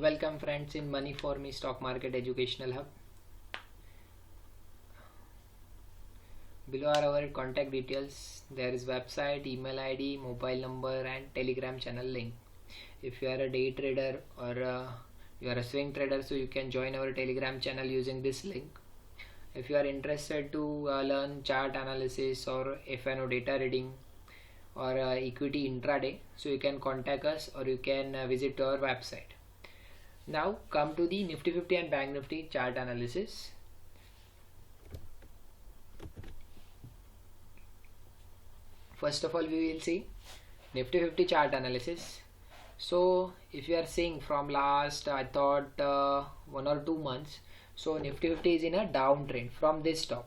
Welcome friends in Money for Me Stock Market Educational Hub. Below are our contact details. There is website, email ID, mobile number and Telegram channel link. If you are a day trader or you are a swing trader, so you can join our Telegram channel using this link. If you are interested to learn chart analysis or FNO data reading or equity intraday, so you can contact us or you can visit our website. Now come to the Nifty 50 and Bank Nifty chart analysis. First of all, we will see Nifty 50 chart analysis. So if you are seeing from last, I thought 1 or 2 months, so Nifty 50 is in a downtrend from this top.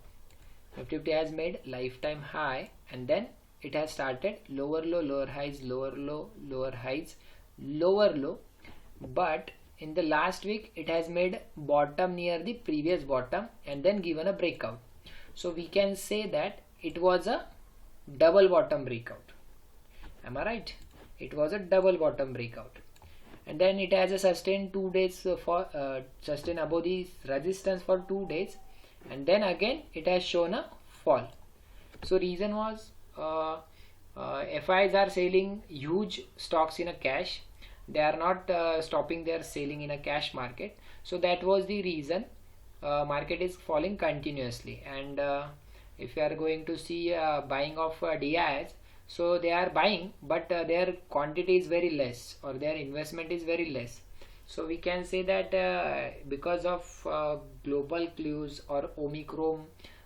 Nifty 50 has made lifetime high and then it has started lower low, lower highs, lower low, lower highs, lower low, but in the last week it has made bottom near the previous bottom and then given a breakout. So we can say that it was a double bottom breakout. Am I right? It was a double bottom breakout and then it has a sustained 2 days for sustain above the resistance for 2 days and then again it has shown a fall. So reason was FIs are selling huge stocks in a cash. They are not stopping their selling in a cash market, so that was the reason market is falling continuously. And if you are going to see buying of DIs, so they are buying but their quantity is very less or their investment is very less. So we can say that because of global clues or Omicron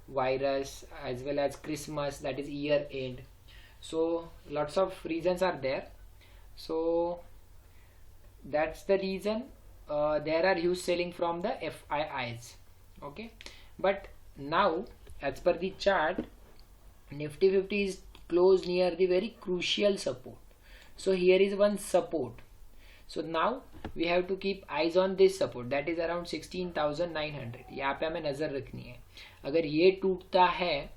virus as well as Christmas, that is year end, so lots of reasons are there. So that's the reason there are huge selling from the FIIs. Okay, but now as per the chart, Nifty 50 is close near the very crucial support. So here is one support. So now we have to keep eyes on this support, that is around 16,900. यहाँ पे हमें नजर रखनी है. अगर ये टूटता है,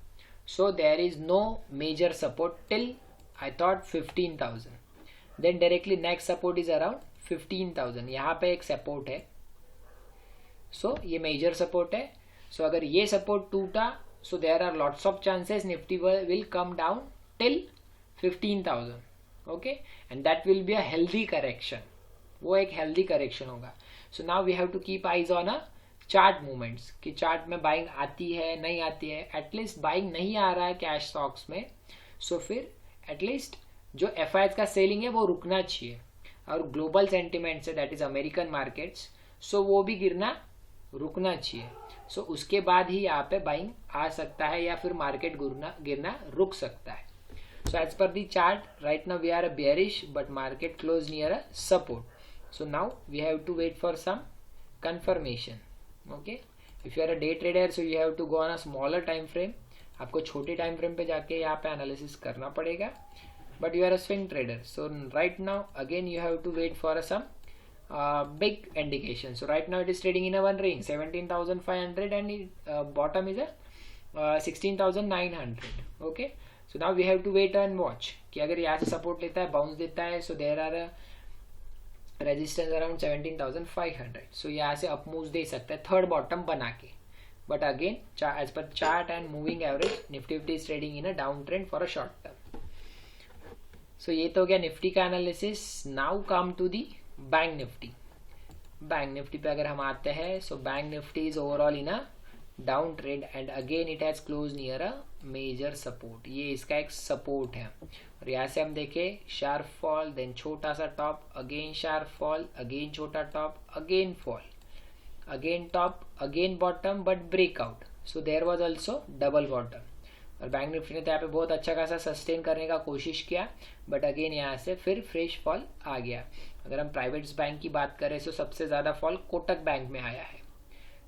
so there is no major support till I thought 15,000. Then directly next support is around 15,000. यहाँ पे एक सपोर्ट है, सो ये मेजर सपोर्ट है. सो अगर ये सपोर्ट टूटा, so there are lots of chances Nifty will come down till 15,000. Okay, and that will be a healthy correction. वो एक हेल्दी करेक्शन होगा. So now we have to keep eyes on a chart movements कि chart में buying आती है नहीं आती है. एटलीस्ट बाइंग नहीं आ रहा है कैश स्टॉक्स में, सो फिर एटलीस्ट जो एफआईज का सेलिंग है वो रुकना चाहिए. और ग्लोबल सेंटिमेंट से, दैट इज अमेरिकन मार्केट्स, सो वो भी गिरना रुकना चाहिए. सो उसके बाद ही यहाँ पे बाइंग आ सकता है या फिर मार्केट गिरना रुक सकता है. So as per the chart right now we are a bearish but market close near a support. So now we have to wait for some confirmation. Okay, if you are a day trader, so you have to go on a smaller time frame. आपको छोटे time frame पे जाके यहाँ पे analysis करना पड़ेगा. But you are a swing trader, so right now again you have to wait for some big indication. So right now it is trading in a one range 17,500 and bottom is a 16,900. Okay, so now we have to wait and watch कि अगर यहाँ से support लेता है, bounce देता है, so there are a resistance around 17,500. so यहाँ से अप मूव दे सकता है थर्ड बॉटम बना के. But again as per chart and moving average, Nifty 50 is trading in a downtrend for a short term. सो ये तो हो गया निफ्टी का analysis. Now come to the Bank Nifty. Bank Nifty पे अगर हम आते हैं, so Bank Nifty is overall in a down trend and again it has close near a major support. ये इसका एक सपोर्ट है और यहाँ से हम देखें शार्प फॉल, देन छोटा सा top, again sharp fall, again छोटा top, again fall, again top, again bottom but breakout. So there was also double bottom. और बैंक निफ्टी ने तो यहाँ पे बहुत अच्छा खासा सस्टेन करने का कोशिश किया, बट अगेन यहाँ से फिर फ्रेश फॉल आ गया. अगर हम प्राइवेट बैंक की बात करें, तो सबसे ज़्यादा फॉल कोटक बैंक में आया है.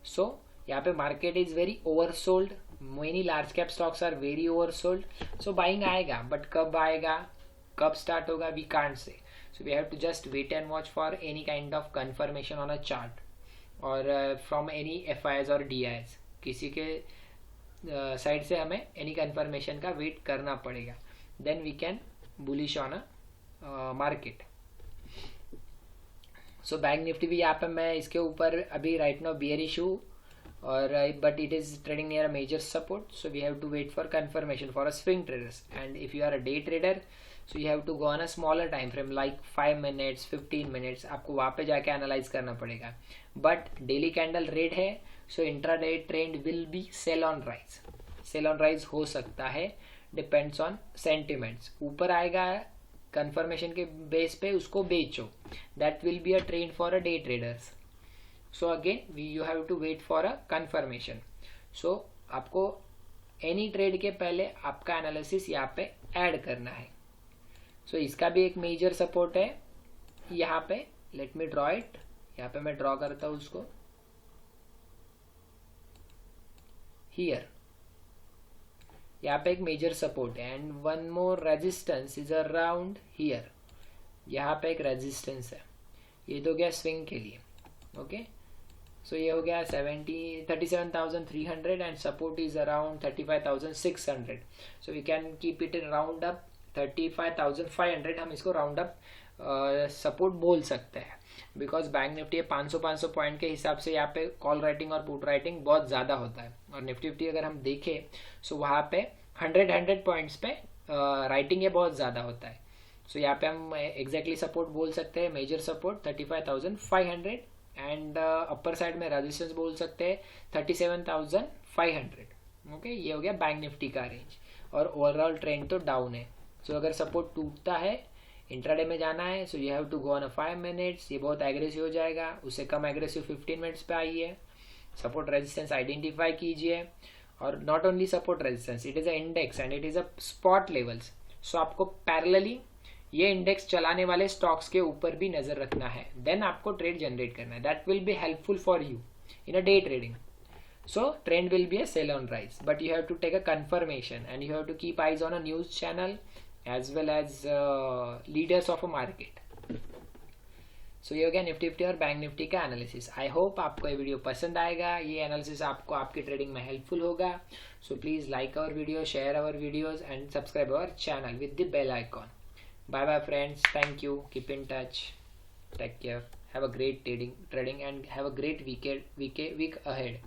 सो यहाँ पे market is very oversold. Many large cap stocks are very oversold. So buying आएगा, बट कब आएगा, कब स्टार्ट होगा, we can't say. So we have to just wait and watch for any kind of confirmation on a chart और from any FIs और DIs. किसी के side से हमें एनी कंफर्मेशन का वेट करना पड़ेगा. Then we can bullish on a market. So Bank Nifty भी यहाँ पे मैं इसके ऊपर अभी राइट नाउ बियर इशू और but it is trading near a major support, so we have to wait for confirmation for a swing traders. And if you are a day trader, so you have to go on a smaller time frame like 5 minutes 15 minutes, आपको वहाँ पे जाके analyse करना पड़ेगा. But daily candle red है, so intraday trend will be sell on rise. Sell on rise हो सकता है, डिपेंड्स ऑन सेंटिमेंट्स. ऊपर आएगा कंफर्मेशन के बेस पे, उसको बेचो. That will be a trend for a day traders. So again you have to wait for a confirmation. So आपको एनी ट्रेड के पहले आपका एनालिसिस यहाँ पे ऐड करना है. सो इसका भी एक मेजर सपोर्ट है यहाँ पे. Let me draw it. यहाँ पे मैं ड्रॉ करता हूँ उसको. हियर यहाँ पे एक मेजर सपोर्ट है and one more resistance is around here. यहाँ पे एक रेजिस्टेंस है. ये तो गया स्विंग के लिए. ओके, सो ये हो गया 37,300 and support is around 35,600. So we can keep it in round up 35,500. हम इसको राउंड अप सपोर्ट बोल सकते हैं, बिकॉज बैंक निफ्टी 500 पॉइंट के हिसाब से यहाँ पे कॉल राइटिंग और पुट राइटिंग बहुत ज़्यादा होता है. और निफ्टी फिफ्टी अगर हम देखें सो वहाँ पे 100 पॉइंट्स पे राइटिंग ये बहुत ज़्यादा होता है. सो यहाँ पे हम एग्जैक्टली सपोर्ट बोल सकते हैं, major support 35,500 and upper side में रेजिस्टेंस बोल सकते हैं 37,500. ओके, ये हो गया बैंक निफ्टी का रेंज. और ओवरऑल ट्रेंड तो डाउन है. सो अगर सपोर्ट टूटता है, इंट्राडे में जाना है, so you have to go on a 5 minutes. ये बहुत एग्रेसिव हो जाएगा. उससे कम एग्रेसिव 15 मिनट्स पे आइए. सपोर्ट रेजिस्टेंस आइडेंटिफाई कीजिए. और not only support resistance, it is a index and it is a spot levels. So आपको पैरेलली ये इंडेक्स चलाने वाले स्टॉक्स के ऊपर भी नजर रखना है. देन आपको ट्रेड जनरेट करना है. That will be helpful for you in a day trading. So trend will be a sell on rise, but you have to take a confirmation and you have to keep eyes on a news channel as well as leaders of a market. So ये हो गया Nifty fifty और Bank Nifty का analysis. I hope आपको ये video पसंद आएगा. ये एनालिसिस आपको आपकी ट्रेडिंग में हेल्पफुल होगा. So please like our video, share our videos and subscribe our channel with the bell icon. Bye bye friends. Thank you. Keep in touch. Take care. Have a great trading and have a great week ahead.